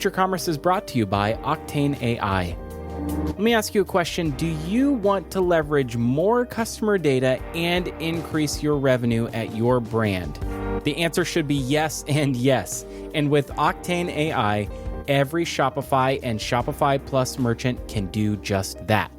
Future Commerce is brought to you by Octane AI. Let me ask you a question. Do you want to leverage more customer data and increase your revenue at your brand? The answer should be yes and yes. And with Octane AI, every Shopify and Shopify Plus merchant can do just that.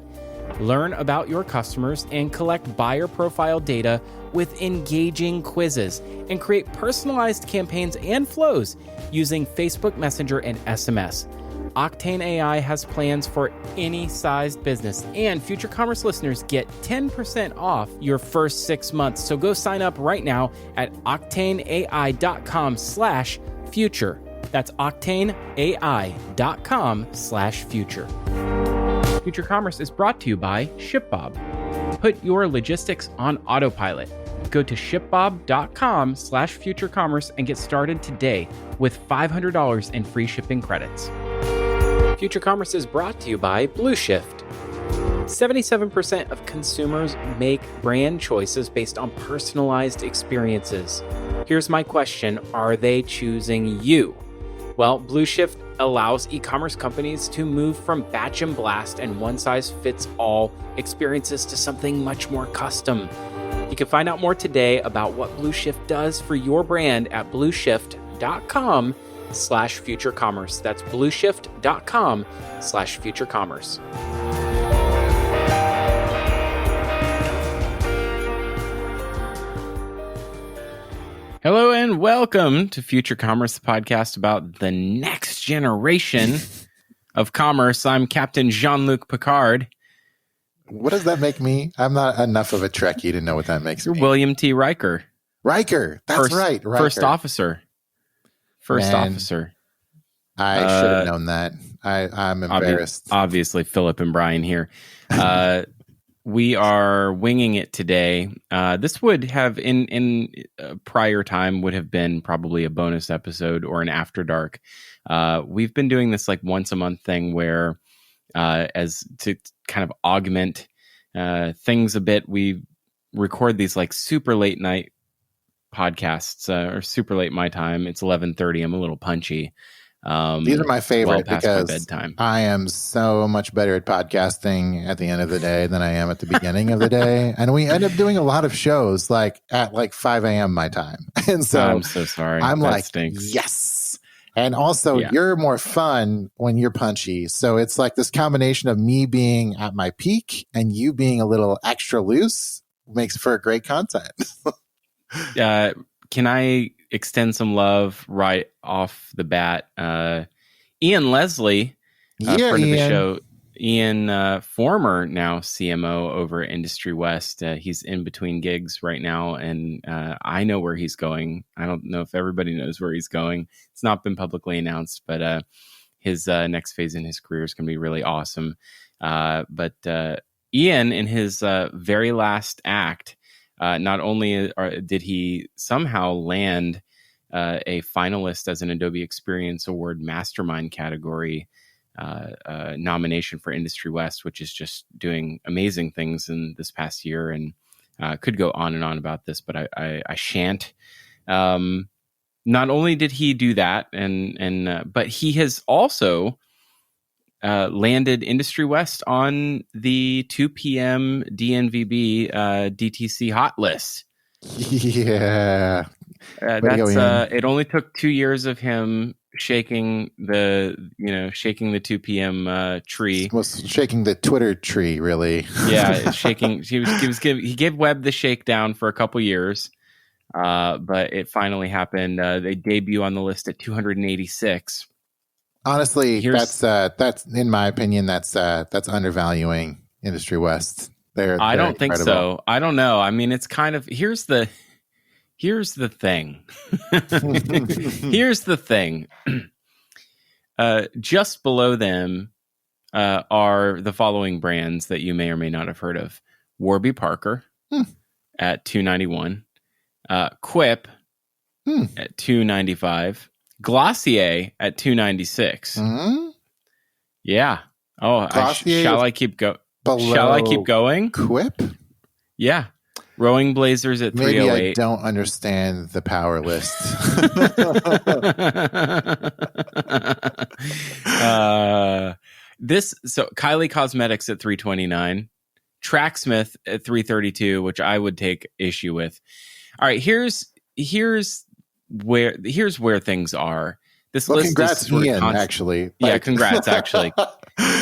Learn about your customers and collect buyer profile data with engaging quizzes and create personalized campaigns and flows using Facebook Messenger and SMS. Octane AI has plans for any sized business, and Future Commerce listeners get 10% off your first 6 months. So go sign up right now at octaneai.com/future. That's octaneai.com/future. Future Commerce is brought to you by ShipBob. Put your logistics on autopilot. Go to shipbob.com/futurecommerce and get started today with $500 in free shipping credits. Future Commerce is brought to you by BlueShift. 77% of consumers make brand choices based on personalized experiences. Here's my question. Are they choosing you? Well, BlueShift allows e-commerce companies to move from batch and blast and one-size-fits-all experiences to something much more custom. You can find out more today about what BlueShift does for your brand at blueshift.com/futurecommerce. That's blueshift.com/futurecommerce. Hello and welcome to Future Commerce, the podcast about the next generation of commerce. I'm Captain Jean-Luc Picard. What does that make me? I'm not enough of a Trekkie to know what that makes You're me. William T. Riker. Riker. That's right. Riker. First officer. Officer. I should have known that. I'm embarrassed. Obviously, Phillip and Brian here. We are winging it today. This would have, in prior time, would have been probably a bonus episode or an After Dark. We've been doing this like once a month thing where, as to kind of augment things a bit, we record these like super late night podcasts or super late my time. It's 11:30. I'm a little punchy. These are my favorite because bedtime. I am so much better at podcasting at the end of the day than I am at the beginning of the day. And we end up doing a lot of shows like at like 5 a.m. my time. And so I'm so sorry. I'm that like, stinks. yes. And also you're more fun when you're punchy. So it's like this combination of me being at my peak and you being a little extra loose makes for great content. Can I extend some love right off the bat? Ian Leslie, friend of the show. Ian, former now CMO over at Industry West. He's in between gigs right now, and I know where he's going. I don't know if everybody knows where he's going. It's not been publicly announced, but his next phase in his career is going to be really awesome. But Ian, in his very last act, not only did he somehow land a finalist as an Adobe Experience Award Mastermind category nomination for Industry West, which is just doing amazing things in this past year, and could go on and on about this, but I shan't. Not only did he do that, but he has also landed Industry West on the 2 p.m. DNVB DTC hot list. Yeah. It only took 2 years of him shaking the 2 p.m. tree. Was shaking the Twitter tree, really. Yeah, shaking. He gave Web the shakedown for a couple years, but it finally happened. They debut on the list at 286. Honestly, that's in my opinion, that's undervaluing Industry West. I don't think so. I don't know. I mean, it's kind of here's the thing. Here's the thing. Just below them are the following brands that you may or may not have heard of: Warby Parker at 291, Quip at 295. Glossier at 296. Mm-hmm. Yeah. Oh, shall I keep going? Quip? Yeah. Rowing Blazers at 308. Maybe I don't understand the power list. So Kylie Cosmetics at 329, Tracksmith at 332, which I would take issue with. All right, here's where things are. This list congrats, is sort Ian, of actually. Yeah, congrats, actually.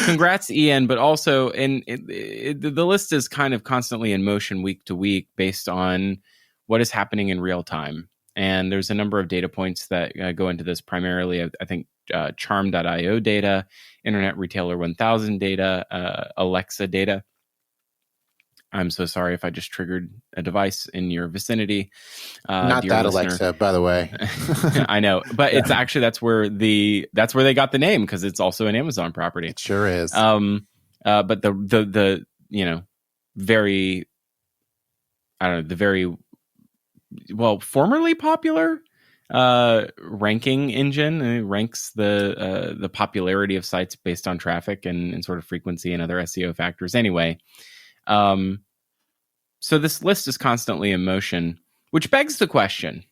Congrats, Ian. But also, the list is kind of constantly in motion week to week based on what is happening in real time. And there's a number of data points that go into this, primarily, I think, Charm.io data, Internet Retailer 1000 data, Alexa data. I'm so sorry if I just triggered a device in your vicinity. Not that listener. Alexa, by the way. I know, but it's actually that's where they got the name, because it's also an Amazon property. It sure is. But the very, I don't know, the very formerly popular ranking engine ranks the popularity of sites based on traffic and sort of frequency and other SEO factors. Anyway. So this list is constantly in motion, which begs the question.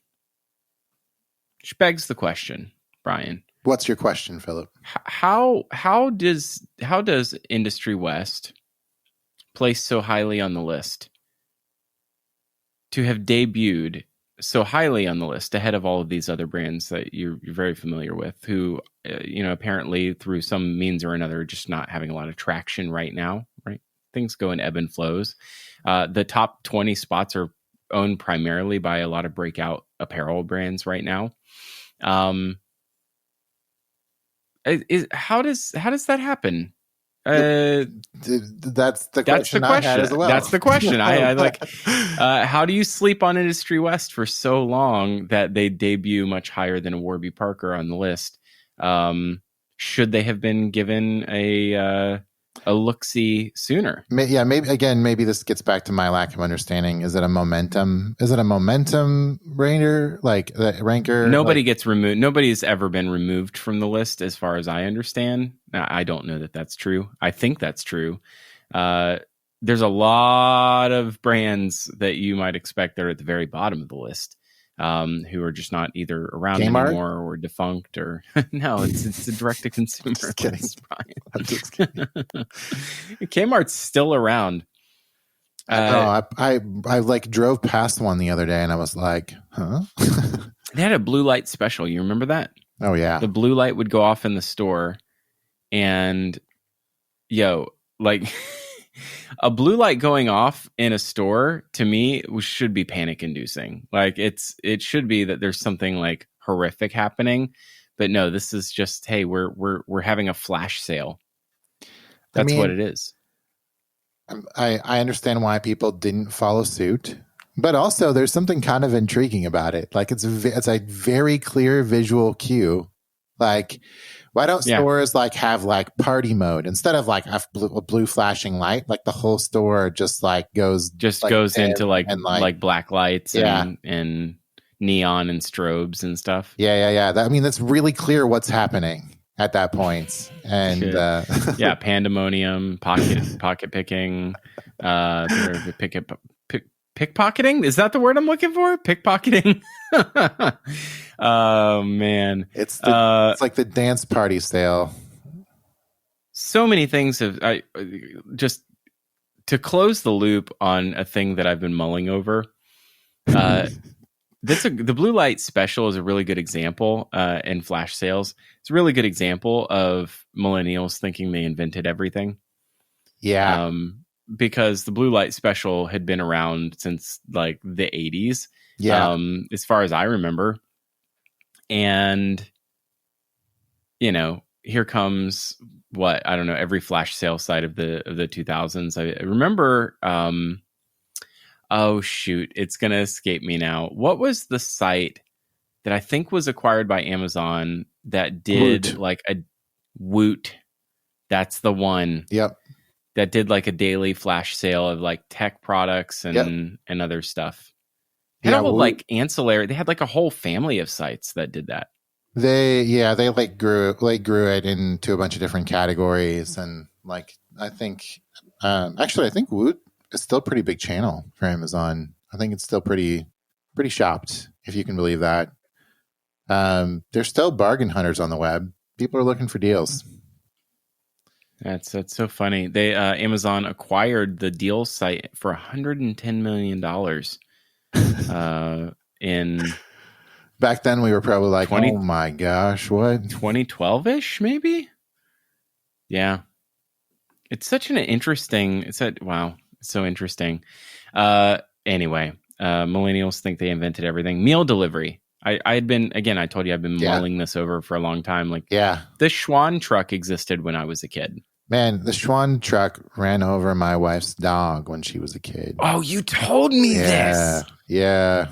Brian. What's your question, Phillip? How does Industry West place so highly on the list, to have debuted so highly on the list ahead of all of these other brands that you're very familiar with, who apparently through some means or another are just not having a lot of traction right now, right? Things go in ebb and flows. The top 20 spots are owned primarily by a lot of breakout apparel brands right now. How does that happen? That's the question. I had as well. That's the question. I like. How do you sleep on Industry West for so long that they debut much higher than a Warby Parker on the list? Should they have been given a look-see sooner? Maybe this gets back to my lack of understanding. Is it a momentum ranker? Nobody gets removed. Nobody's ever been removed from the list, as far as I understand. Now, I don't know that that's true. I think that's true. There's a lot of brands that you might expect that are at the very bottom of the list, who are just not either around Kmart? anymore or defunct, or no, it's a direct to consumer. Just kidding. I'm just kidding. Kmart's still around. I like drove past one the other day and I was like, huh? They had a blue light special. You remember that? Oh yeah. The blue light would go off in the store, and a blue light going off in a store, to me, should be panic inducing. Like it should be that there's something like horrific happening, but no, this is just, hey, we're having a flash sale. That's what it is. I understand why people didn't follow suit, but also there's something kind of intriguing about it. Like it's a very clear visual cue. Like, why don't stores like have like party mode instead of like a blue flashing light? Like the whole store just goes into like black lights and neon and strobes and stuff. Yeah. That's really clear what's happening at that point. And pandemonium, pocket picking, pickpocketing. Is that the word I'm looking for? Pickpocketing. Oh man, it's like the dance party sale. So many things have just to close the loop on a thing that I've been mulling over. The blue light special is a really good example in flash sales. It's a really good example of millennials thinking they invented everything. Yeah. Because the blue light special had been around since like the 80s. Yeah. As far as I remember. And, here comes every flash sale site of the 2000s. I remember, oh shoot, it's going to escape me now. What was the site that I think was acquired by Amazon that did Woot. like a Woot? That's the one. Yep. That did like a daily flash sale of like tech products and other stuff. They had like ancillary. They had like a whole family of sites that did that. They grew it into a bunch of different categories, and like I think Woot still a pretty big channel for Amazon. I think it's still pretty shopped, if you can believe that. There's still bargain hunters on the web. People are looking for deals. That's so funny. They Amazon acquired the deals site for $110 million. In back then, we were probably like, oh my gosh, what? 2012-ish, maybe? Yeah. It's such an interesting, it's so interesting. Anyway, millennials think they invented everything. Meal delivery. I had been, again, I told you I've been mulling this over for a long time. Like, the Schwann truck existed when I was a kid. Man, the Schwann truck ran over my wife's dog when she was a kid. Oh, you told me this. Yeah.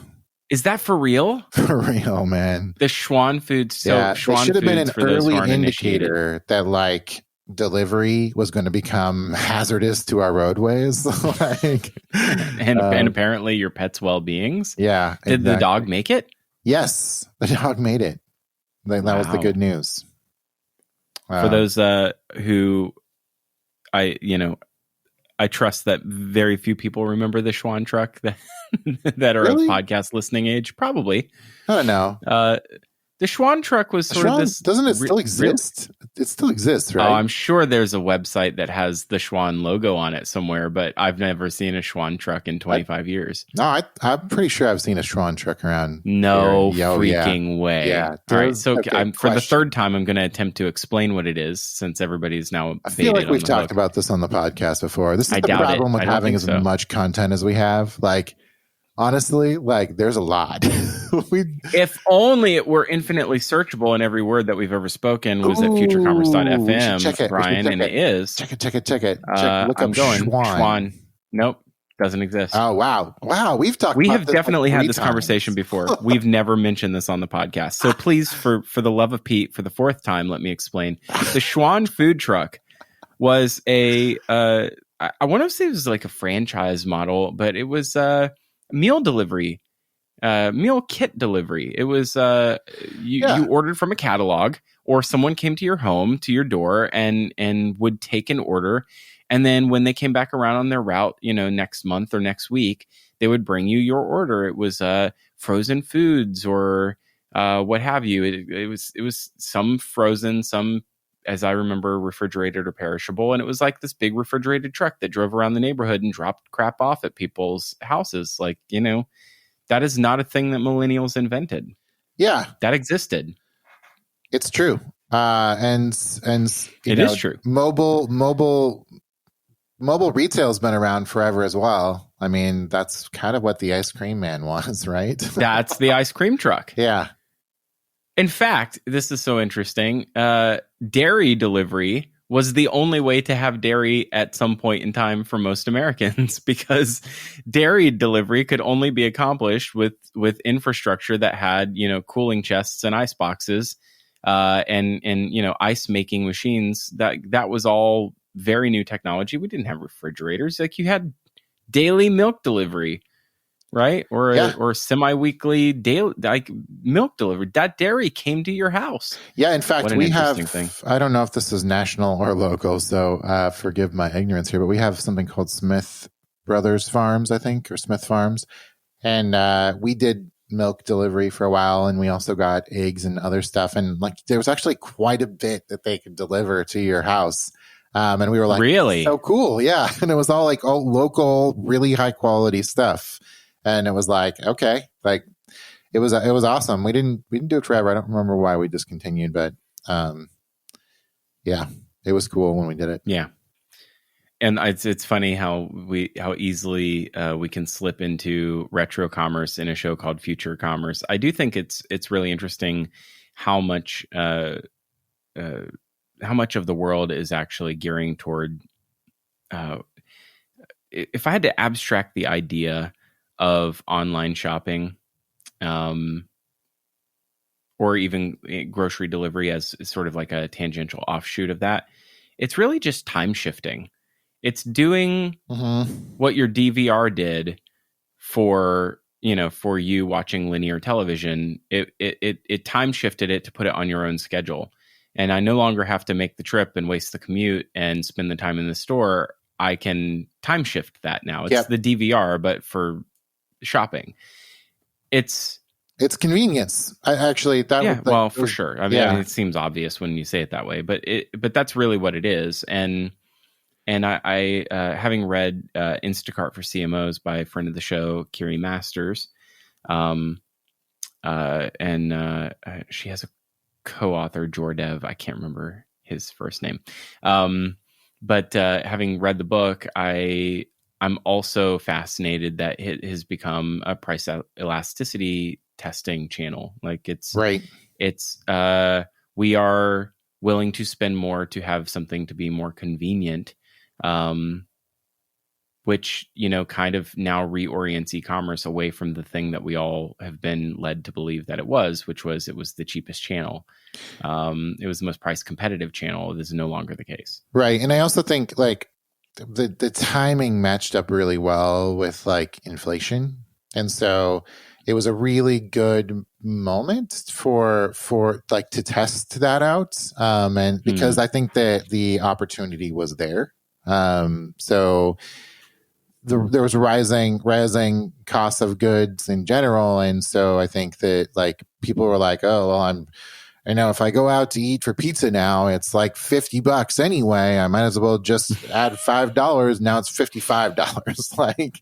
Is that for real? For real, man. The Schwann foods. So Schwann should have been an early indicator that like delivery was going to become hazardous to our roadways. and apparently your pet's well-beings. Yeah. Did the dog make it? Yes, the dog made it. That was the good news. For those who I trust that very few people remember the Schwann truck that are really? of podcast listening age. Probably. I don't know. The Schwann truck was sort of this. Doesn't it still exist? It still exists, right? Oh, I'm sure there's a website that has the Schwann logo on it somewhere, but I've never seen a Schwann truck in 25 years. No, I'm pretty sure I've seen a Schwann truck around. No freaking way. Yeah. All right. So for the third time, I'm going to attempt to explain what it is, since everybody's now. I feel like we've talked about this on the podcast before. This is the problem with having as much content as we have. Like, honestly, like, there's a lot. If only it were infinitely searchable and every word that we've ever spoken was at futurecommerce.fm, Brian, and it is. Check it. Look up Schwann. Nope, doesn't exist. Oh, wow. We have definitely had this conversation before. We've never mentioned this on the podcast. So please, for the love of Pete, for the fourth time, let me explain. The Schwann food truck was I want to say it was like a franchise model, but it was meal delivery. Meal kit delivery. It was you ordered from a catalog, or someone came to your home, to your door, and would take an order, and then when they came back around on their route, next month or next week, they would bring you your order. It was frozen foods or what have you. It was some frozen, some, as I remember, refrigerated or perishable, and it was like this big refrigerated truck that drove around the neighborhood and dropped crap off at people's houses, like That is not a thing that millennials invented. Yeah, that existed. It's true, and it is true. Mobile retail has been around forever as well. I mean, that's kind of what the ice cream man was, right? That's the ice cream truck. Yeah. In fact, this is so interesting. Dairy delivery was the only way to have dairy at some point in time for most Americans, because dairy delivery could only be accomplished with infrastructure that had, cooling chests and ice boxes, and ice making machines. That was all very new technology. We didn't have refrigerators. Like, you had daily milk delivery, right? Or semi-weekly daily, like, milk delivery. That dairy came to your house. Yeah, in fact, we have, I don't know if this is national or local, so forgive my ignorance here, but we have something called Smith Brothers Farms, I think, or Smith Farms. And we did milk delivery for a while, and we also got eggs and other stuff. And like, there was actually quite a bit that they could deliver to your house. And we were like, really? So cool. Yeah. And it was all local, really high quality stuff. And it was like, okay, like it was awesome. We didn't do it forever. I don't remember why we discontinued, but yeah, it was cool when we did it. Yeah. And it's funny how easily we can slip into retro commerce in a show called Future Commerce. I do think it's really interesting how much of the world is actually gearing toward. If I had to abstract the idea of online shopping, or even grocery delivery as sort of like a tangential offshoot of that, it's really just time shifting. It's doing what your DVR did for you watching linear television. It time shifted it to put it on your own schedule. And I no longer have to make the trip and waste the commute and spend the time in the store. I can time shift that now. It's the DVR, but for shopping. It's convenience. For sure. I mean, it seems obvious when you say it that way, but that's really what it is. And I having read Instacart for CMOs by a friend of the show, Kiri Masters, she has a co-author, Jordev. I can't remember his first name. But having read the book, I'm also fascinated that it has become a price elasticity testing channel. Like we are willing to spend more to have something to be more convenient, which, kind of now reorients e-commerce away from the thing that we all have been led to believe that it was the cheapest channel. It was the most price competitive channel. This is no longer the case. Right. And I also think like the timing matched up really well with like inflation. And so it was a really good moment for like to test that out. And because I think that the opportunity was there. So there was rising costs of goods in general. And so I think that like people were like, oh, well, if I go out to eat for pizza now, it's like $50 anyway. I might as well just add $5. Now it's $55. Like,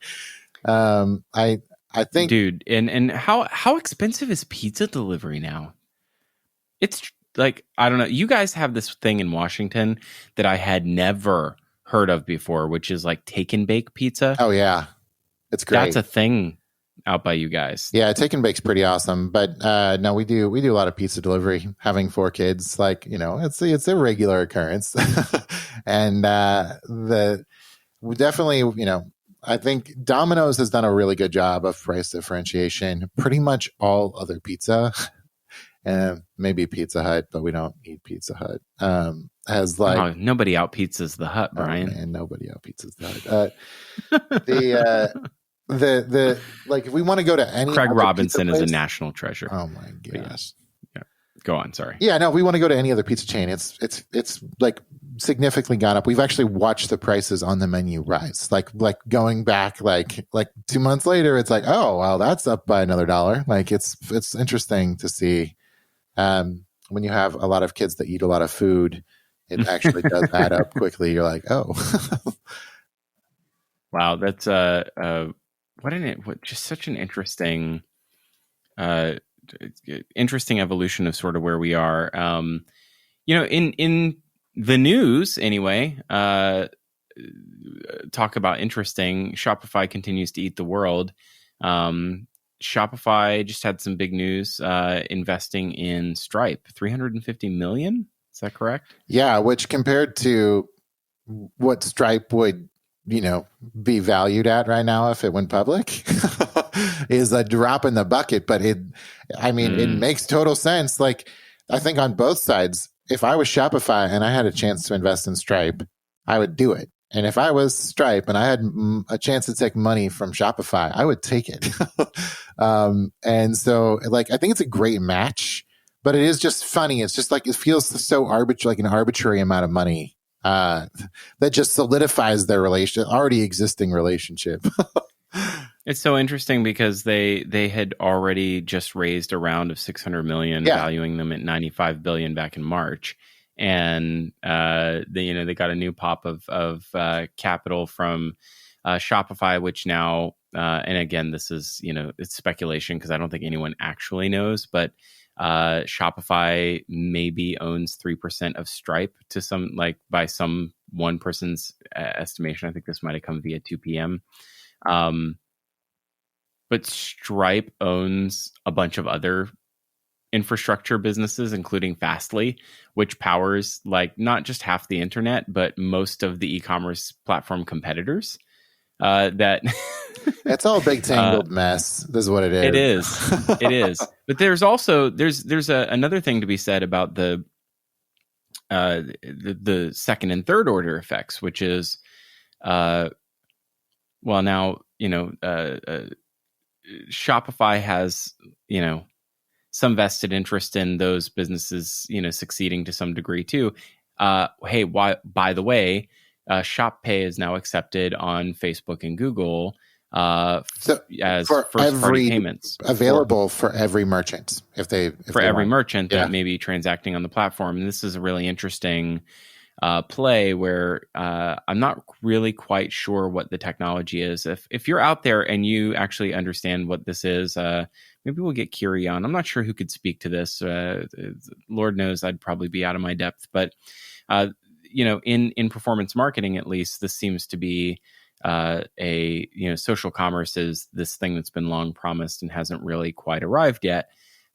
I think, dude, and how expensive is pizza delivery now? It's like, I don't know. You guys have this thing in Washington that I had never heard of before, which is like take and bake pizza. Oh yeah, it's great. That's a thing out by you guys. Yeah, take and bake's pretty awesome. But no, we do a lot of pizza delivery. Having 4 kids, like it's a regular occurrence, and we definitely I think Domino's has done a really good job of price differentiation. Pretty much all other pizza, and maybe Pizza Hut, but we don't eat Pizza Hut. Has like nobody out pizzas the Hut, Brian. And nobody out pizzas the Hut. The like if we want to go to any Craig Robinson is a national treasure. Oh my gosh. Yeah. Go on, sorry. Yeah, no, if we want to go to any other pizza chain, it's like significantly gone up. We've actually watched the prices on the menu rise. Like going back like 2 months later, it's like, oh well, that's up by another $1. Like it's interesting to see when you have a lot of kids that eat a lot of food, it actually does add up quickly. You're like, oh. Wow, that's just such an interesting evolution of sort of where we are. In the news anyway, talk about interesting. Shopify continues to eat the world. Shopify just had some big news, investing in Stripe, $350 million. Is that correct? Yeah, which compared to what Stripe would be valued at right now if it went public is a drop in the bucket. But it makes total sense. Like, I think on both sides, if I was Shopify and I had a chance to invest in Stripe, I would do it. And if I was Stripe and I had a chance to take money from Shopify, I would take it. And so like, I think it's a great match, but it is just funny. It's just like, it feels so arbitrary, like an arbitrary amount of money that just solidifies their already existing relationship. It's so interesting because they had already just raised a round of $600 million, valuing them at $95 billion back in March, and they got a new pop of capital from Shopify, which now and again, this is it's speculation because I don't think anyone actually knows, but Shopify maybe owns 3% of Stripe to some, like, by some one person's estimation. I think this might have come via 2 p.m. But Stripe owns a bunch of other infrastructure businesses, including Fastly, which powers like not just half the internet, but most of the e-commerce platform competitors. It's all a big tangled mess. This is what it is. It is. But there's also another thing to be said about the second and third order effects, which is Shopify has some vested interest in those businesses succeeding to some degree too. By the way, Shop Pay is now accepted on Facebook and Google as for first-party payments. Available for every merchant. Every merchant that may be transacting on the platform. And this is a really interesting play where I'm not really quite sure what the technology is. If you're out there and you actually understand what this is, maybe we'll get Kiri on. I'm not sure who could speak to this. Lord knows I'd probably be out of my depth. But in performance marketing, at least, this seems to be social commerce is this thing that's been long promised and hasn't really quite arrived yet.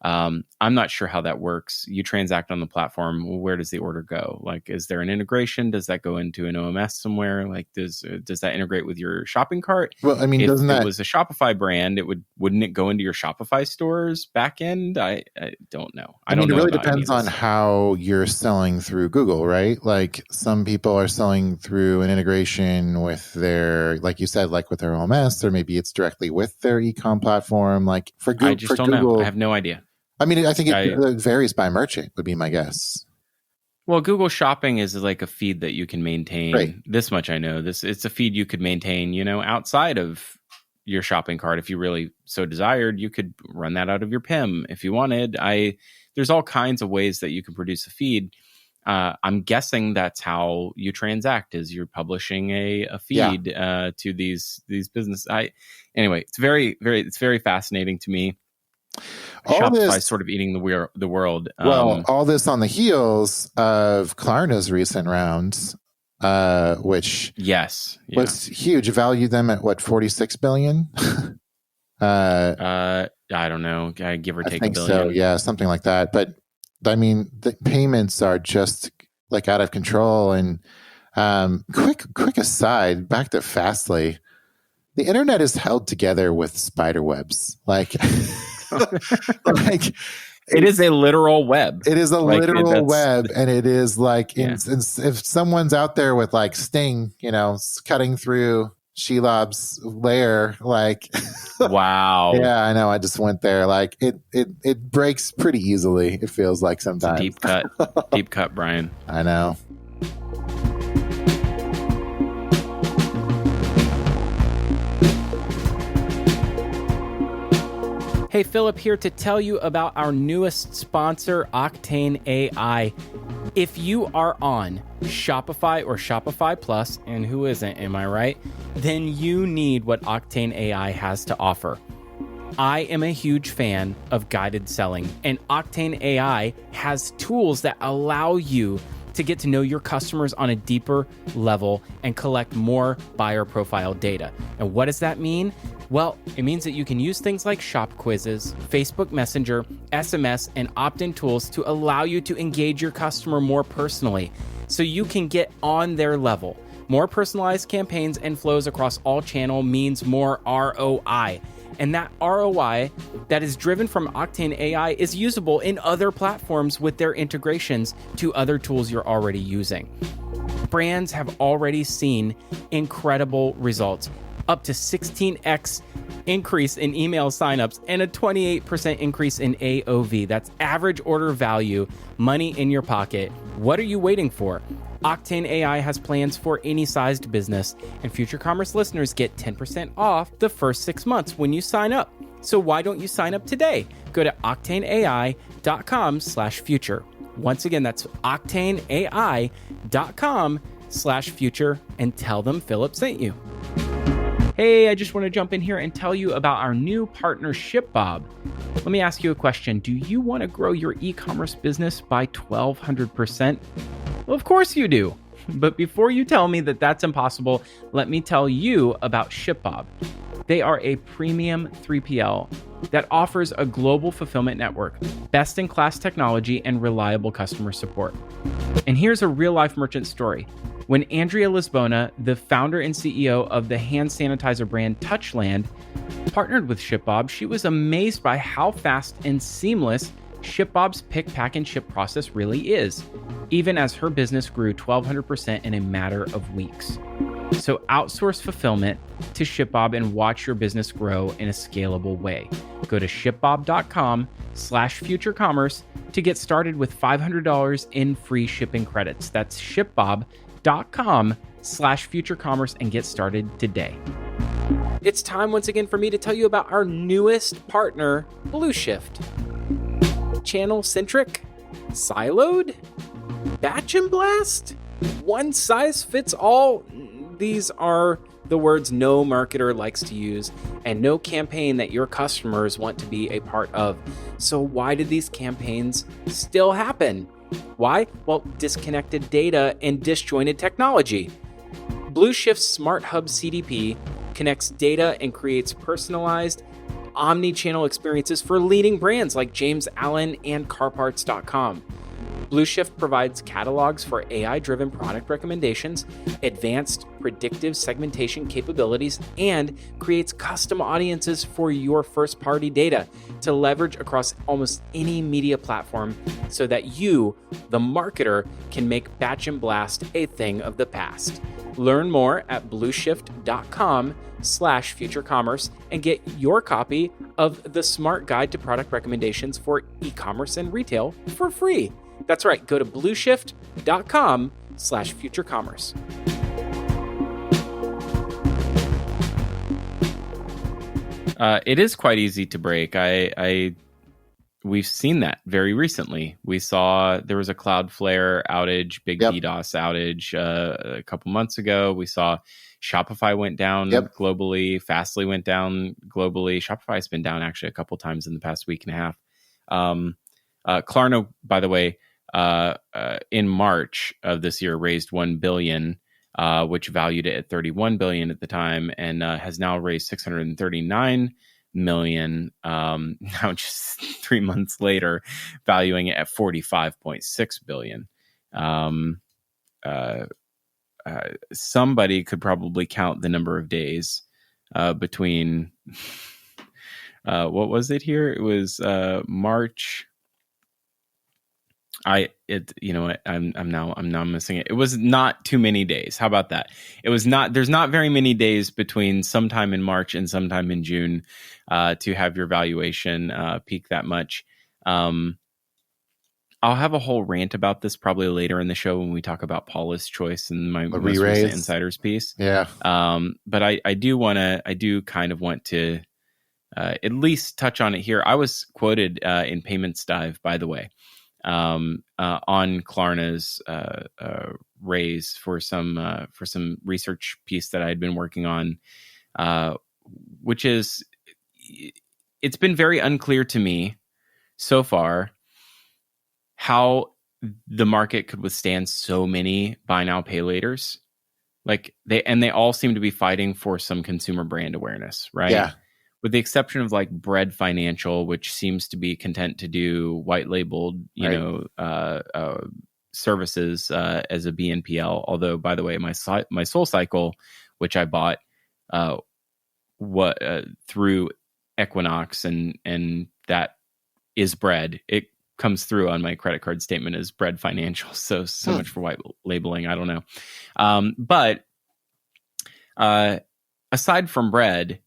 I'm not sure how that works. You transact on the platform. Well, where does the order go? Like, is there an integration? Does that go into an OMS somewhere? Like, does that integrate with your shopping cart? Well, I mean, if it was a Shopify brand, wouldn't it go into your Shopify store's back end? I don't know. I mean, it really depends on how you're selling through Google, right? Like, some people are selling through an integration with their, like you said, like with their OMS, or maybe it's directly with their e-com platform. Like for Google, I just don't know. I have no idea. I mean, I think it varies by merchant, would be my guess. Well, Google Shopping is like a feed that you can maintain. Right. This much I know. It's a feed you could maintain, outside of your shopping cart. If you really so desired, you could run that out of your PIM if you wanted. There's all kinds of ways that you can produce a feed. I'm guessing that's how you transact, is you're publishing a feed to these businesses. Anyway, it's very fascinating to me. Shopify's sort of eating the world. All this on the heels of Klarna's recent rounds, which was huge. Valued them at what, $46 billion? I don't know. Give or take $1 billion. So, yeah, something like that. But I mean, the payments are just like out of control. And quick aside, back to Fastly, the internet is held together with spider webs. Like. It is a literal web. It is a literal web, and it is like if someone's out there with like Sting, cutting through Shelob's lair, like wow. Yeah, I know. I just went there. Like it breaks pretty easily. It feels like sometimes. It's a deep cut, Brian. I know. Hey, Phillip here to tell you about our newest sponsor, Octane AI. If you are on Shopify or Shopify Plus, and who isn't, am I right? Then you need what Octane AI has to offer. I am a huge fan of guided selling, and Octane AI has tools that allow you to get to know your customers on a deeper level and collect more buyer profile data. And what does that mean? Well, it means that you can use things like shop quizzes, Facebook Messenger, SMS, and opt-in tools to allow you to engage your customer more personally so you can get on their level. More personalized campaigns and flows across all channel means more ROI. And that ROI that is driven from Octane AI is usable in other platforms with their integrations to other tools you're already using. Brands have already seen incredible results, up to 16x increase in email signups and a 28% increase in AOV. That's average order value, money in your pocket. What are you waiting for? Octane AI has plans for any sized business, and Future Commerce listeners get 10% off the first 6 months when you sign up. So why don't you sign up today? Go to octaneai.com/future. Once again, that's octaneai.com/future, and tell them Phillip sent you. Hey, I just want to jump in here and tell you about our new partner, ShipBob. Let me ask you a question. Do you want to grow your e-commerce business by 1,200%? Well, of course you do. But before you tell me that that's impossible, let me tell you about ShipBob. They are a premium 3PL that offers a global fulfillment network, best-in-class technology, and reliable customer support. And here's a real-life merchant story. When Andrea Lisbona, the founder and CEO of the hand sanitizer brand Touchland, partnered with ShipBob, she was amazed by how fast and seamless ShipBob's pick, pack, and ship process really is, even as her business grew 1,200% in a matter of weeks. So outsource fulfillment to ShipBob and watch your business grow in a scalable way. Go to shipbob.com/futurecommerce to get started with $500 in free shipping credits. That's shipbob.com/futurecommerce. blueshift.com/futurecommerce and get started today. It's time once again for me to tell you about our newest partner, Blue Shift. Channel-centric? Siloed? Batch and blast? One size fits all? These are the words no marketer likes to use, and no campaign that your customers want to be a part of. So why do these campaigns still happen? Why? Well, disconnected data and disjointed technology. Blue Shift's Smart Hub CDP connects data and creates personalized omni-channel experiences for leading brands like James Allen and CarParts.com. Blue Shift provides catalogs for AI-driven product recommendations, advanced predictive segmentation capabilities, and creates custom audiences for your first-party data to leverage across almost any media platform so that you, the marketer, can make batch and blast a thing of the past. Learn more at blueshift.com/futurecommerce and get your copy of the Smart Guide to Product Recommendations for e-commerce and retail for free. That's right. Go to blueshift.com/futurecommerce. It is quite easy to break. We've seen that very recently. We saw there was a Cloudflare outage, big DDoS outage a couple months ago. We saw Shopify went down globally. Fastly went down globally. Shopify's been down actually a couple times in the past week and a half. Klarna, by the way, in March of this year raised $1 billion, which valued it at $31 billion at the time, and has now raised $639 million. Now just 3 months later, valuing it at $45.6 billion. Somebody could probably count the number of days between what was it here? It was March. I'm now missing it. It was not too many days. How about that? It was not. There's not very many days between sometime in March and sometime in June to have your valuation peak that much. I'll have a whole rant about this probably later in the show when we talk about Paula's choice and my most recent insiders piece. Yeah. But I do kind of want to at least touch on it here. I was quoted in Payments Dive, by the way, on Klarna's raise for some research piece that I had been working on, which is, it's been very unclear to me so far how the market could withstand so many buy now pay laters. Like they all seem to be fighting for some consumer brand awareness, right? Yeah. With the exception of like Bread Financial, which seems to be content to do white labeled, services as a BNPL. Although, by the way, my Soul Cycle, which I bought through Equinox, and that is Bread. It comes through on my credit card statement as Bread Financial. So much for white labeling. I don't know. But aside from Bread,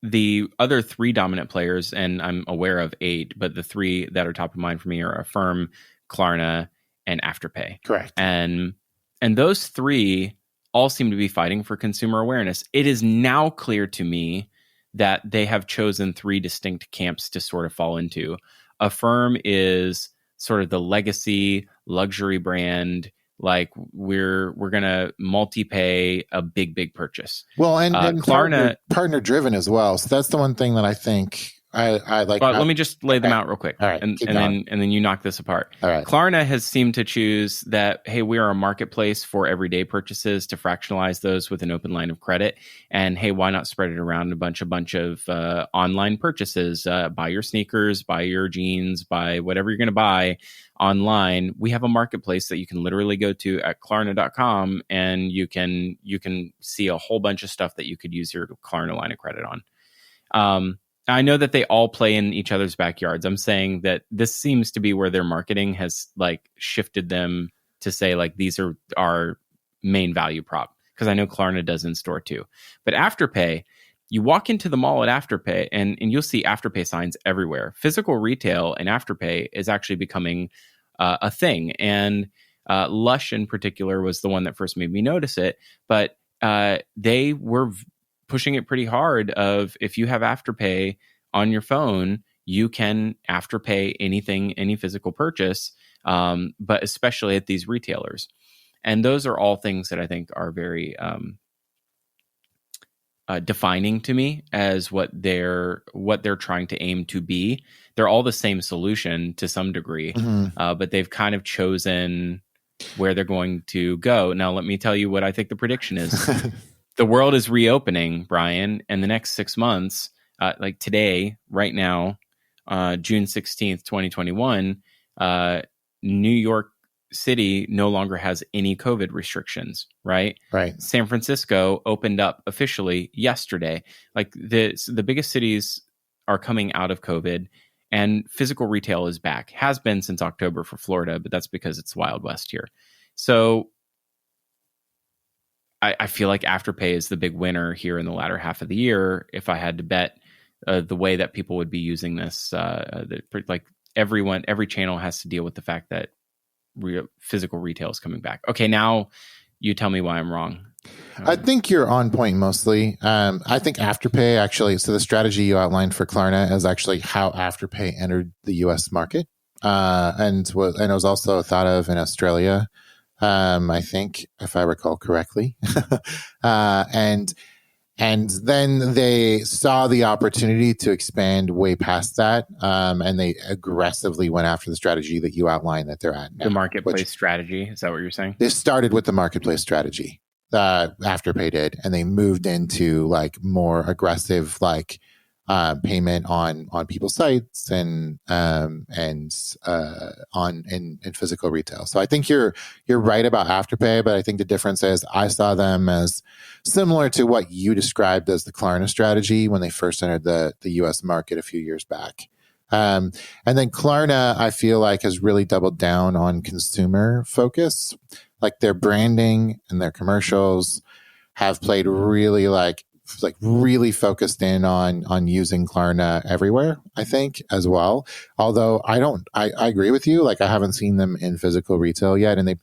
the other three dominant players, and I'm aware of 8, but the 3 that are top of mind for me are Affirm, Klarna, and Afterpay. Correct. And those 3 all seem to be fighting for consumer awareness. It is now clear to me that they have chosen 3 distinct camps to sort of fall into. Affirm is sort of the legacy luxury brand, like we're gonna multi-pay a big purchase. Well, and Klarna partner driven as well. So that's the one thing that I think I like. But let me just lay them out real quick. All right, and then you knock this apart. All right. Klarna has seemed to choose that, hey, we are a marketplace for everyday purchases to fractionalize those with an open line of credit. And hey, why not spread it around a bunch of online purchases? Buy your sneakers, buy your jeans, buy whatever you're going to buy online. We have a marketplace that you can literally go to at Klarna.com, and you can see a whole bunch of stuff that you could use your Klarna line of credit on. I know that they all play in each other's backyards. I'm saying that this seems to be where their marketing has like shifted them to say like these are our main value prop, because I know Klarna does in store too. But Afterpay, you walk into the mall at Afterpay and you'll see Afterpay signs everywhere. Physical retail and Afterpay is actually becoming a thing. And Lush in particular was the one that first made me notice it, but they were pushing it pretty hard of if you have Afterpay on your phone, you can Afterpay anything, any physical purchase, but especially at these retailers. And those are all things that I think are very defining to me as what they're trying to aim to be. They're all the same solution to some degree, but they've kind of chosen where they're going to go. Now, let me tell you what I think the prediction is. The world is reopening, Brian, and the next 6 months, like today, right now, June 16th, 2021, New York City no longer has any COVID restrictions, right? Right. San Francisco opened up officially yesterday. Like the biggest cities are coming out of COVID, and physical retail is back. Has been since October for Florida, but that's because it's Wild West here. So I feel like Afterpay is the big winner here in the latter half of the year. If I had to bet the way that people would be using this, like every channel has to deal with the fact that physical retail is coming back. Okay, now you tell me why I'm wrong. I think you're on point mostly. I think Afterpay actually, so the strategy you outlined for Klarna is actually how Afterpay entered the US market. And it was also thought of in Australia, I think, if I recall correctly. And then they saw the opportunity to expand way past that, and they aggressively went after the strategy that you outlined that they're at now. The marketplace strategy, is that what you're saying? They started with the marketplace strategy, Afterpay did, and they moved into like more aggressive like payment on people's sites and on in physical retail. So I think you're right about Afterpay, but I think the difference is I saw them as similar to what you described as the Klarna strategy when they first entered the US market a few years back. And then Klarna, I feel like, has really doubled down on consumer focus. Like their branding and their commercials have played really really focused in on using Klarna everywhere, I think, as well. Although I agree with you. Like I haven't seen them in physical retail yet, and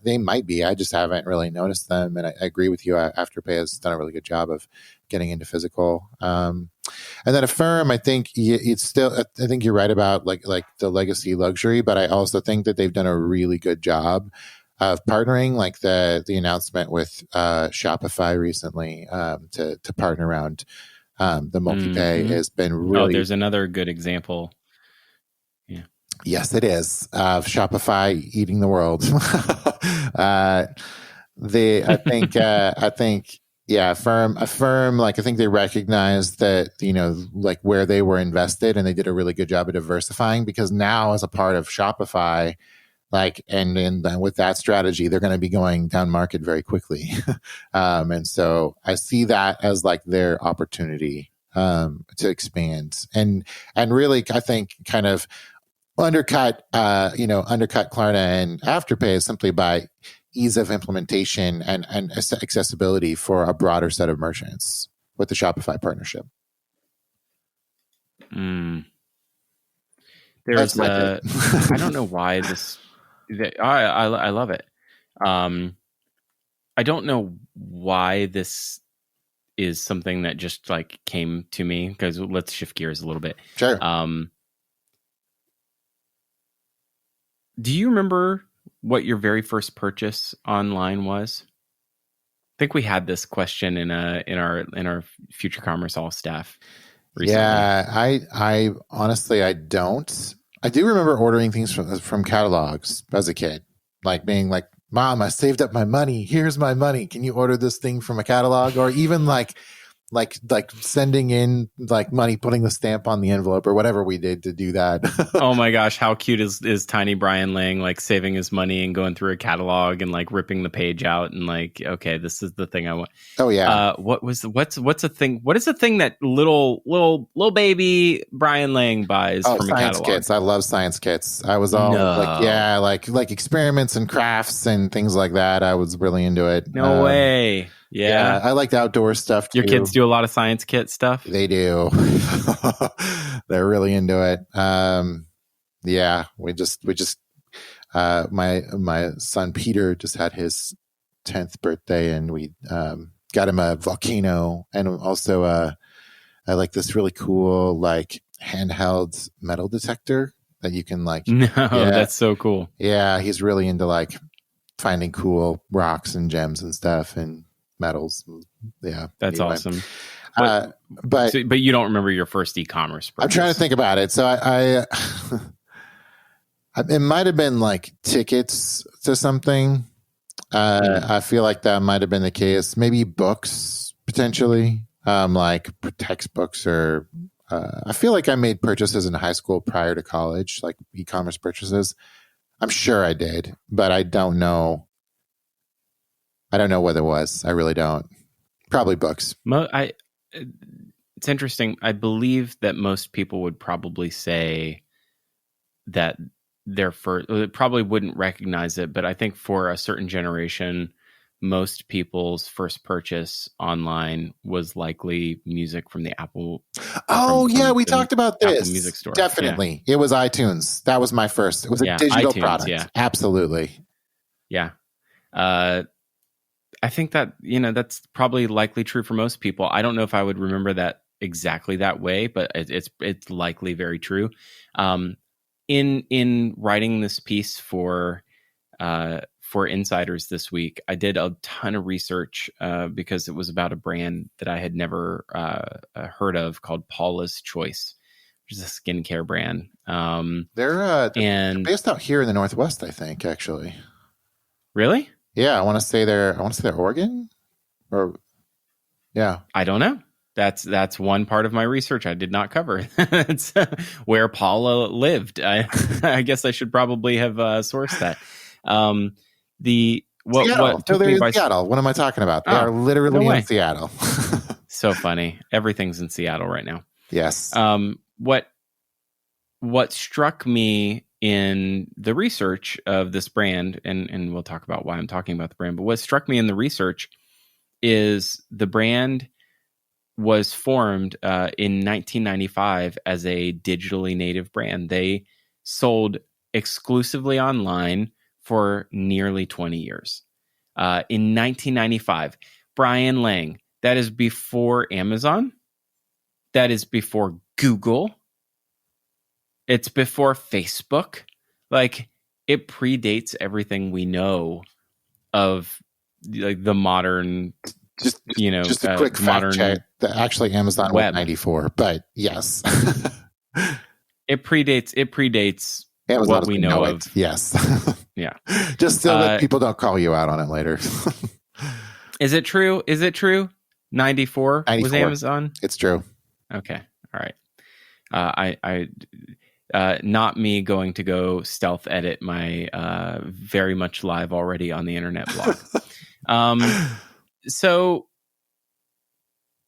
they might be. I just haven't really noticed them. And I agree with you. Afterpay has done a really good job of getting into physical. And then Affirm, I think it's still. I think you're right about like the legacy luxury, but I also think that they've done a really good job of partnering, like the announcement with Shopify recently to partner around the multi-pay has been really. Oh, there's another good example. Yeah. Yes, it is. Shopify eating the world. I think, yeah, Affirm, like I think they recognized that, like where they were invested, and they did a really good job of diversifying, because now as a part of Shopify, like, and with that strategy, they're going to be going down market very quickly. And so I see that as like their opportunity to expand and really, I think, kind of undercut Klarna and Afterpay simply by ease of implementation and accessibility for a broader set of merchants with the Shopify partnership. There's I don't know why this. I love it. I don't know why this is something that just like came to me, because let's shift gears a little bit. Sure. Do you remember what your very first purchase online was? I think we had this question in our Future Commerce All staff recently. Yeah, I honestly I don't. I do remember ordering things from catalogs as a kid, like being like, "Mom, I saved up my money. Here's my money. Can you order this thing from a catalog?" Or even like sending in like money, putting the stamp on the envelope or whatever we did to do that. Oh my gosh, how cute is tiny Brian Lang, like saving his money and going through a catalog and like ripping the page out and like, okay, this is the thing I want. Oh yeah. What's a thing? What is the thing that little baby Brian Lang buys from a science catalog? kits. I love science kits. I was all like experiments and crafts and things like that. I was really into it. No way. Yeah, I liked outdoor stuff too. Your kids do a lot of science kit stuff? They do. They're really into it. Yeah, we just My son Peter just had his 10th birthday, and we got him a volcano, and also I like this really cool like handheld metal detector that you can like. No, that's so cool. Yeah, he's really into like finding cool rocks and gems and stuff and metals. Yeah, that's anyway. Awesome. But you don't remember your first e-commerce purchase. I'm trying to think about it. So I it might have been like tickets to something. I feel like that might have been the case. Maybe books potentially, like textbooks, or I feel like I made purchases in high school prior to college, like e-commerce purchases. I'm sure I did, but I don't know. I don't know what it was. I really don't. Probably books. It's interesting. I believe that most people would probably say that their first, probably wouldn't recognize it, but I think for a certain generation, most people's first purchase online was likely music from the Apple. We talked about this. Apple Music Store. Definitely. Yeah. It was iTunes. That was my first. It was a digital iTunes, product. Yeah. Absolutely. Yeah. I think that, that's probably likely true for most people. I don't know if I would remember that exactly that way, but it's likely very true. In writing this piece for Insiders this week, I did a ton of research because it was about a brand that I had never heard of called Paula's Choice, which is a skincare brand. They're based out here in the Northwest, I think, actually. Really? Yeah, I want to say they're Oregon, or yeah, I don't know. That's one part of my research I did not cover. It's where Paula lived. I guess I should probably have sourced that. They're in Seattle. What am I talking about? They are literally in Seattle. So funny. Everything's in Seattle right now. Yes. What struck me in the research of this brand, and we'll talk about why I'm talking about the brand, but what struck me in the research is the brand was formed in 1995 as a digitally native brand. They sold exclusively online for nearly 20 years. In 1995, Brian Lang, that is before Amazon. That is before Google. It's before Facebook. Like, it predates everything we know of like the modern, just a quick modern fact check. Actually, Amazon web 94, but yes, it predates Amazon what we know of. Yes, yeah. Just so that people don't call you out on it later. Is it true? 94 was Amazon. It's true. Okay, all right. I not me going to go stealth edit my very much live already on the internet blog. So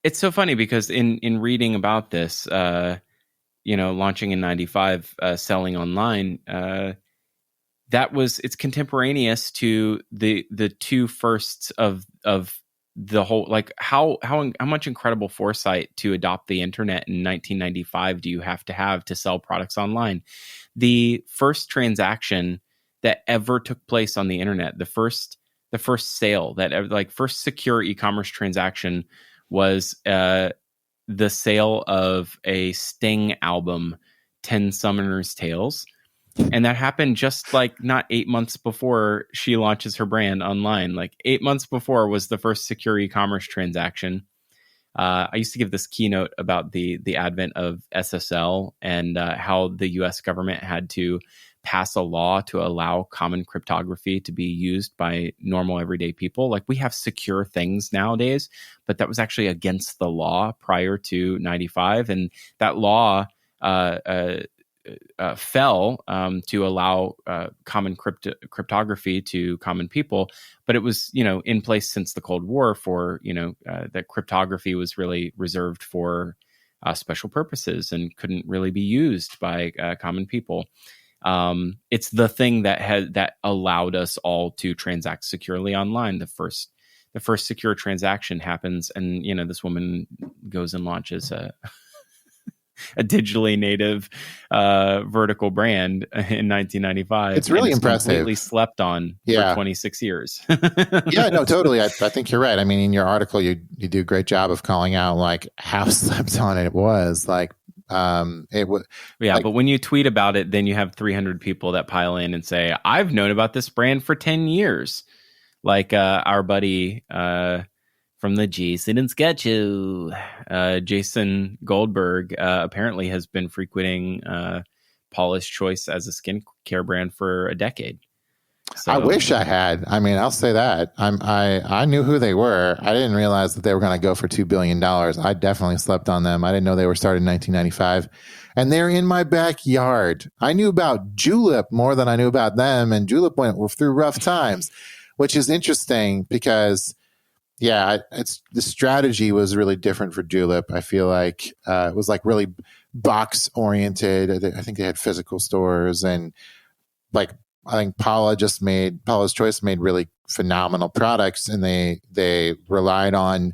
it's so funny because in reading about this, launching in 95, selling online, it's contemporaneous to the two firsts of the whole, like how much incredible foresight to adopt the internet in 1995 do you have to sell products online? The first transaction that ever took place on the internet, the first sale that ever, like first secure e-commerce transaction was the sale of a Sting album, 10 Summoner's Tales. And that happened just like not 8 months before she launches her brand online. Like 8 months before was the first secure e-commerce transaction. I used to give this keynote about the advent of SSL and how the US government had to pass a law to allow common cryptography to be used by normal everyday people. Like, we have secure things nowadays, but that was actually against the law prior to 95. And that law fell to allow common cryptography to common people, but it was in place since the Cold War for that cryptography was really reserved for special purposes and couldn't really be used by common people. It's the thing that allowed us all to transact securely online. The first secure transaction happens, and this woman goes and launches a digitally native vertical brand in 1995. It's really impressive. Completely slept on for 26 years. Yeah, no, totally. I think you're right. I mean, in your article, you do a great job of calling out like how slept on it was. Like, it was. Yeah, like, but when you tweet about it, then you have 300 people that pile in and say, "I've known about this brand for 10 years." Like our buddy from the Jason and Sketch Show, Jason Goldberg, apparently has been frequenting Paula's Choice as a skincare brand for a decade. So, I wish I had. I mean, I'll say that. I knew who they were. I didn't realize that they were going to go for $2 billion. I definitely slept on them. I didn't know they were started in 1995. And they're in my backyard. I knew about Julep more than I knew about them. And Julep went through rough times, which is interesting because, it's the strategy was really different for Julep. I feel like it was like really box oriented. I think they had physical stores and like, I think Paula's Choice made really phenomenal products, and they relied on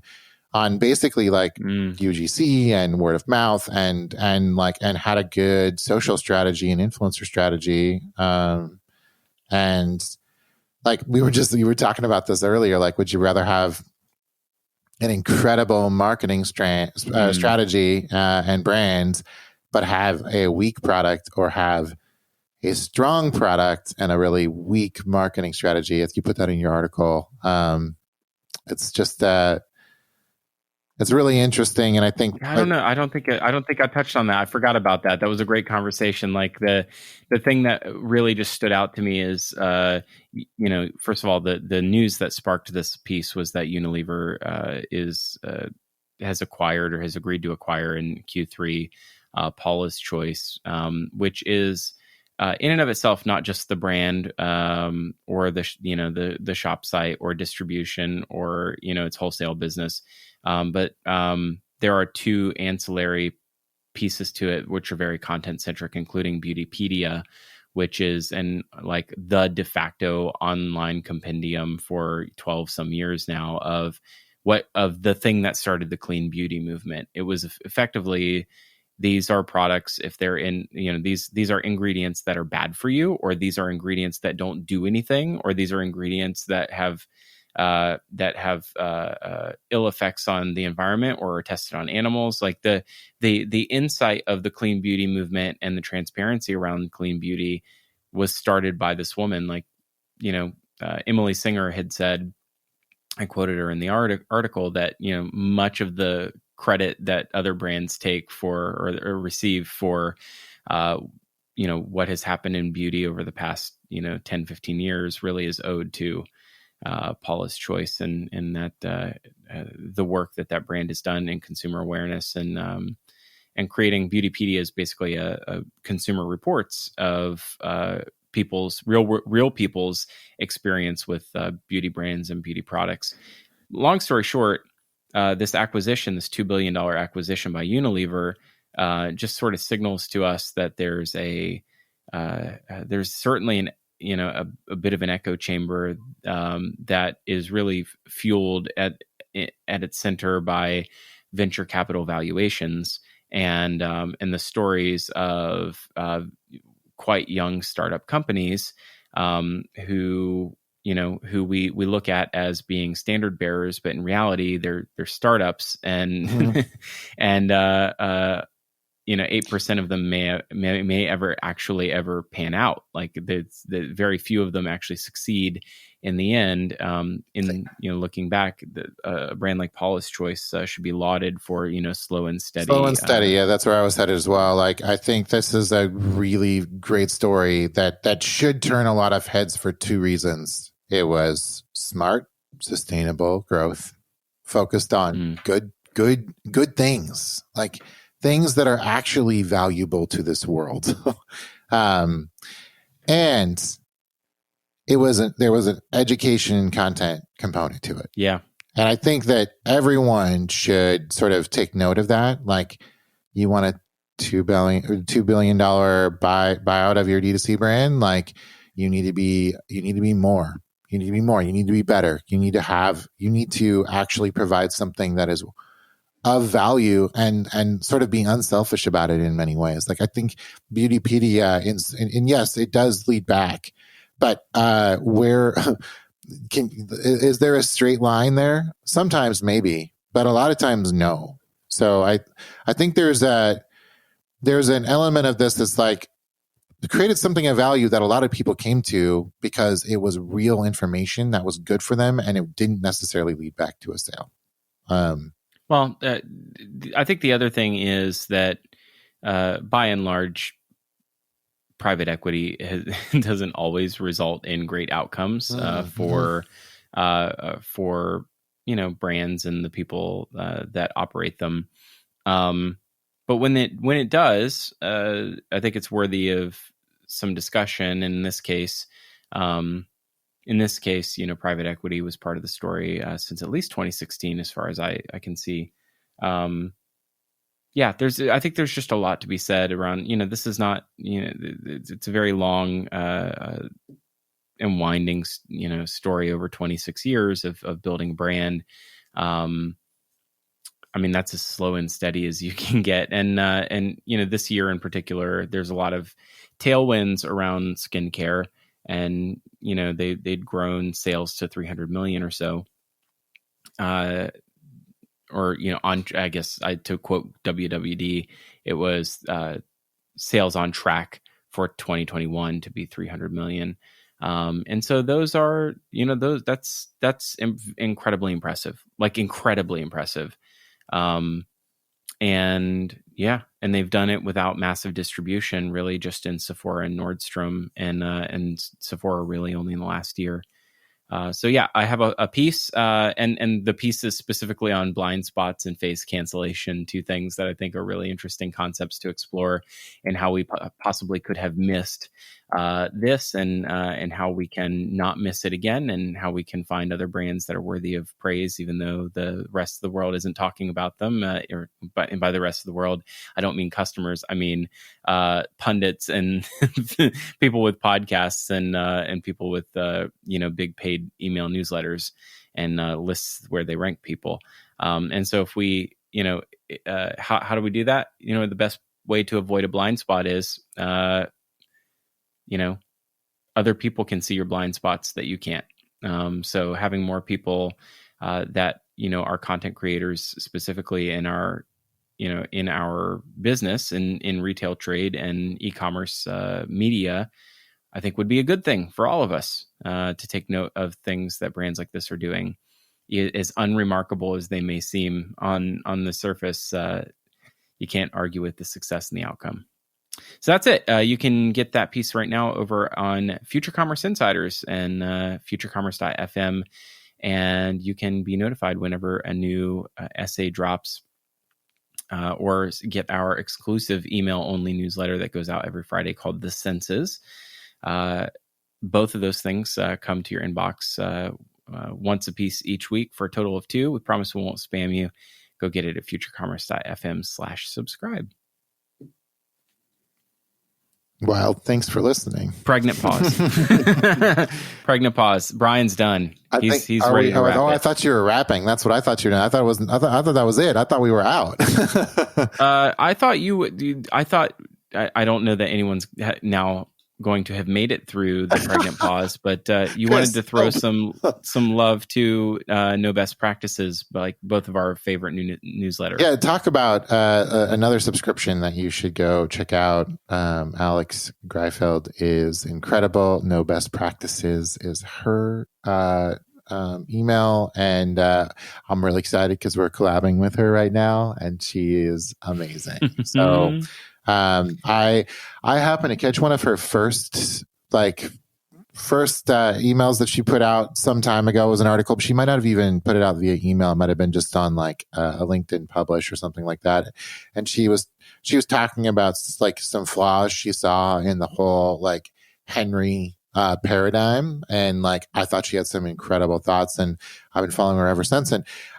basically like UGC and word of mouth and had a good social strategy and influencer strategy. And like we were talking about this earlier, like, would you rather have an incredible marketing strategy and brands, but have a weak product, or have a strong product and a really weak marketing strategy? If you put that in your article, it's just it's really interesting. And I think I don't know. I don't think I touched on that. I forgot about that. That was a great conversation. Like the thing that really just stood out to me is, first of all, the news that sparked this piece was that Unilever has acquired or has agreed to acquire in Q3 Paula's Choice, which is in and of itself not just the brand or the shop site or distribution or its wholesale business, but there are two ancillary pieces to it which are very content centric, including Beautypedia, which is the de facto online compendium for 12 some years now of the thing that started the clean beauty movement. It was effectively, these are products, if they're in, these are ingredients that are bad for you, or these are ingredients that don't do anything, or these are ingredients that have ill effects on the environment or are tested on animals. Like the insight of the clean beauty movement and the transparency around clean beauty was started by this woman. Like, Emily Singer had said, I quoted her in the article, that much of the credit that other brands take for or receive for what has happened in beauty over the past 10, 15 years really is owed to Paula's Choice and that the work that brand has done in consumer awareness and creating Beautypedia is basically a consumer reports of people's real people's experience with beauty brands and beauty products. Long story short, this $2 billion acquisition by Unilever just sort of signals to us that there's certainly a bit of an echo chamber that is really fueled at its center by venture capital valuations and the stories of quite young startup companies who we look at as being standard bearers, but in reality they're startups, and Mm-hmm. and 8% of them may ever pan out. Like the very few of them actually succeed in the end. Looking back, a brand like Paula's Choice should be lauded for slow and steady. Yeah, that's where I was headed as well. Like, I think this is a really great story that should turn a lot of heads for two reasons. It was smart, sustainable growth, focused on good things, like things that are actually valuable to this world. And there was an education and content component to it. Yeah. And I think that everyone should sort of take note of that. Like, you want a $2 billion buyout of your D2C brand. Like, you need to be more. You need to be more. You need to be better. You need to actually provide something that is of value and sort of being unselfish about it in many ways. Like I think Beautypedia, and yes, it does lead back, but where is there a straight line there? Sometimes maybe, but a lot of times no. So I think there's an element of this that's like created something of value that a lot of people came to because it was real information that was good for them, and it didn't necessarily lead back to a sale. Well, I think the other thing is that by and large, private equity doesn't always result in great outcomes for brands and the people that operate them. But when it does, I think it's worthy of some discussion. And in this case, private equity was part of the story since at least 2016, as far as I can see. I think there's just a lot to be said around, this is not, it's a very long and winding, story over 26 years of building a brand. That's as slow and steady as you can get. And this year in particular, there's a lot of tailwinds around skincare, and, they'd grown sales to 300 million or so. I guess to quote WWD, it was sales on track for 2021 to be 300 million. And so those are, that's incredibly impressive, and they've done it without massive distribution, really just in Sephora and Nordstrom, and Sephora really only in the last year. I have a piece, and the piece is specifically on blind spots and phase cancellation, two things that I think are really interesting concepts to explore, and how we possibly could have missed this, and how we can not miss it again, and how we can find other brands that are worthy of praise, even though the rest of the world isn't talking about them. And by the rest of the world, I don't mean customers. I mean pundits and people with podcasts and people with big paid email newsletters and lists where they rank people. And so if we, how do we do that? The best way to avoid a blind spot is, other people can see your blind spots that you can't. So having more people that, are content creators specifically in our business, in retail trade and e-commerce media, I think would be a good thing for all of us to take note of things that brands like this are doing. As unremarkable as they may seem on the surface, you can't argue with the success and the outcome. So that's it. You can get that piece right now over on Future Commerce Insiders and futurecommerce.fm, and you can be notified whenever a new essay drops, or get our exclusive email-only newsletter that goes out every Friday called The Senses. Both of those things come to your inbox once a piece each week for a total of 2. We promise we won't spam you. Go get it at futurecommerce.fm/subscribe. Well, thanks for listening. Pregnant pause. Pregnant pause. Brian's done. He's ready to wrap it. I thought you were rapping. That's what I thought you were doing. I thought that was it. I thought we were out. I thought you would. I don't know that anyone's now going to have made it through the pregnant pause, but you wanted to throw some love to No Best Practices, like both of our favorite newsletters. Yeah, talk about another subscription that you should go check out. Alex Greifeld is incredible. No Best Practices is her email, and I'm really excited because we're collabing with her right now, and she is amazing. So I happened to catch one of her first emails that she put out some time ago. It was an article, but she might not have even put it out via email. It might have been just on like a LinkedIn publish or something like that. And she was talking about like some flaws she saw in the whole like Henry paradigm, and like I thought she had some incredible thoughts, and I've been following her ever since.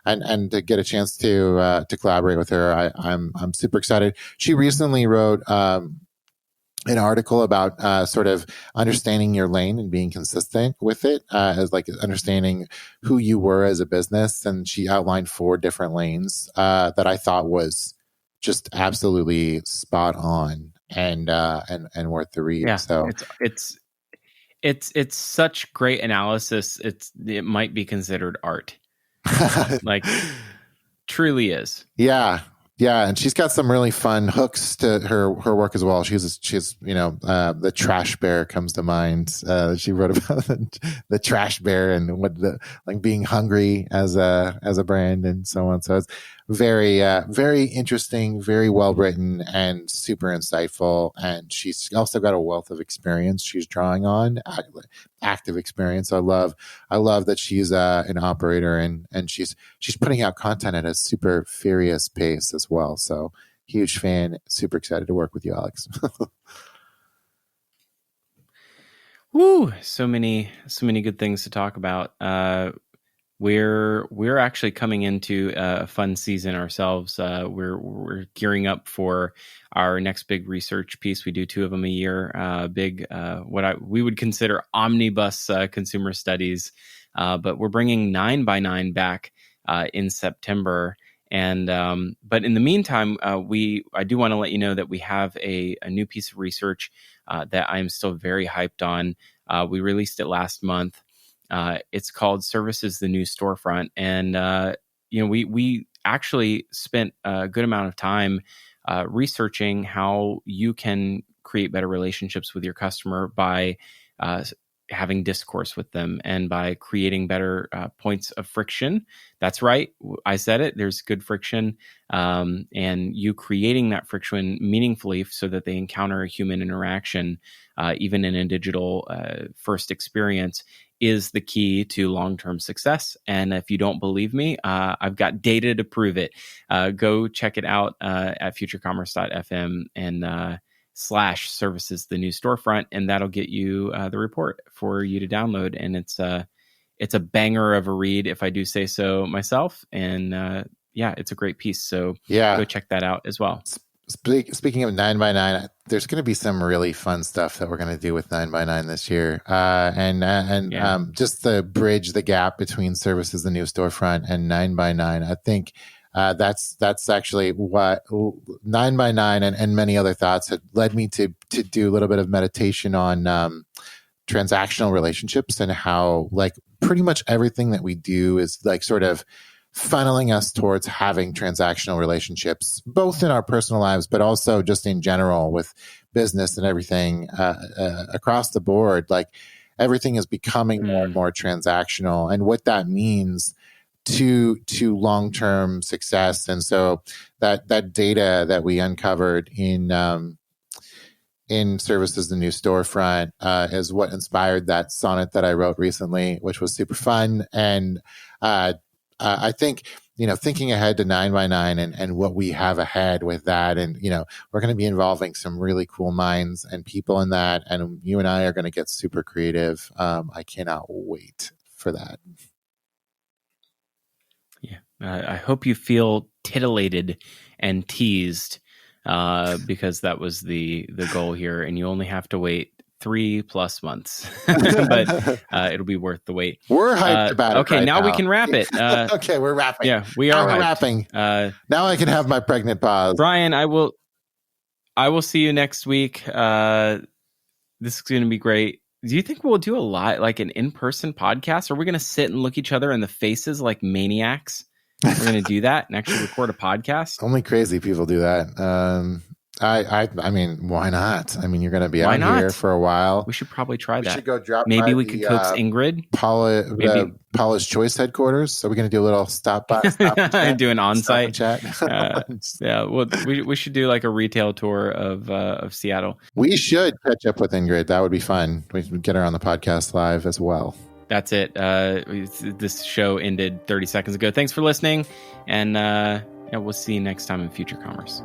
And to get a chance to collaborate with her, I'm super excited. She recently wrote an article about sort of understanding your lane and being consistent with it, as like understanding who you were as a business. And she outlined 4 different lanes that I thought was just absolutely spot on and worth the read. Yeah, so it's such great analysis. It might be considered art. Like, truly is. Yeah. And she's got some really fun hooks to her work as well. She's the trash bear comes to mind. She wrote about the trash bear and what being hungry as a brand and so on. So it's very very interesting, very well written, and super insightful. And she's also got a wealth of experience she's drawing on, active experience. I love that she's an operator and she's putting out content at a super furious pace as well. So huge fan, super excited to work with you, Alex. Woo! So many good things to talk about. We're actually coming into a fun season ourselves. We're gearing up for our next big research piece. We do 2 of them a year. Big we would consider omnibus consumer studies, but we're bringing 9x9 back in September. And but in the meantime, I do want to let you know that we have a new piece of research that I'm still very hyped on. We released it last month. It's called "Services: The New Storefront," and we actually spent a good amount of time researching how you can create better relationships with your customer by having discourse with them and by creating better points of friction. That's right. I said it. There's good friction, and you creating that friction meaningfully so that they encounter a human interaction, even in a digital first experience, is the key to long-term success. And if you don't believe me, I've got data to prove it. Go check it out at futurecommerce.fm and /services, the new storefront, and that'll get you the report for you to download. And it's a banger of a read, if I do say so myself. And it's a great piece. So go check that out as well. Speaking of 9x9, there's going to be some really fun stuff that we're going to do with 9x9 this year, just to bridge the gap between services, the new storefront, and 9x9. I think that's actually what 9x9 and many other thoughts had led me to do a little bit of meditation on transactional relationships and how pretty much everything that we do is sort of funneling us towards having transactional relationships, both in our personal lives, but also just in general with business and everything across the board. Everything is becoming more and more transactional, and what that means to long-term success. And so that data that we uncovered in Services, the New Storefront, is what inspired that sonnet that I wrote recently, which was super fun. And I think, thinking ahead to 9x9 and what we have ahead with that. And, we're going to be involving some really cool minds and people in that. And you and I are going to get super creative. I cannot wait for that. Yeah. I hope you feel titillated and teased because that was the goal here. And you only have to wait 3+ months, but it'll be worth the wait. We're hyped about it. Okay, now we can wrap it. Okay, we're wrapping. Yeah, we are. We're wrapping. Now I can have my pregnant pause. Brian, I will see you next week. This is going to be great. Do you think we'll do a lot, like an in-person podcast? Are we going to sit and look each other in the faces like maniacs? We're going to do that and actually record a podcast? Only crazy people do that. I mean, why not? I mean, you're going to be out here for a while. We should probably try that. We should go drop. Maybe we could coax Ingrid. Paula's Choice headquarters. So we're going to do a little stop by, do an on-site chat. Yeah, well, we should do like a retail tour of Seattle. We should catch up with Ingrid. That would be fun. We should get her on the podcast live as well. That's it. This show ended 30 seconds ago. Thanks for listening, and we'll see you next time in Future Commerce.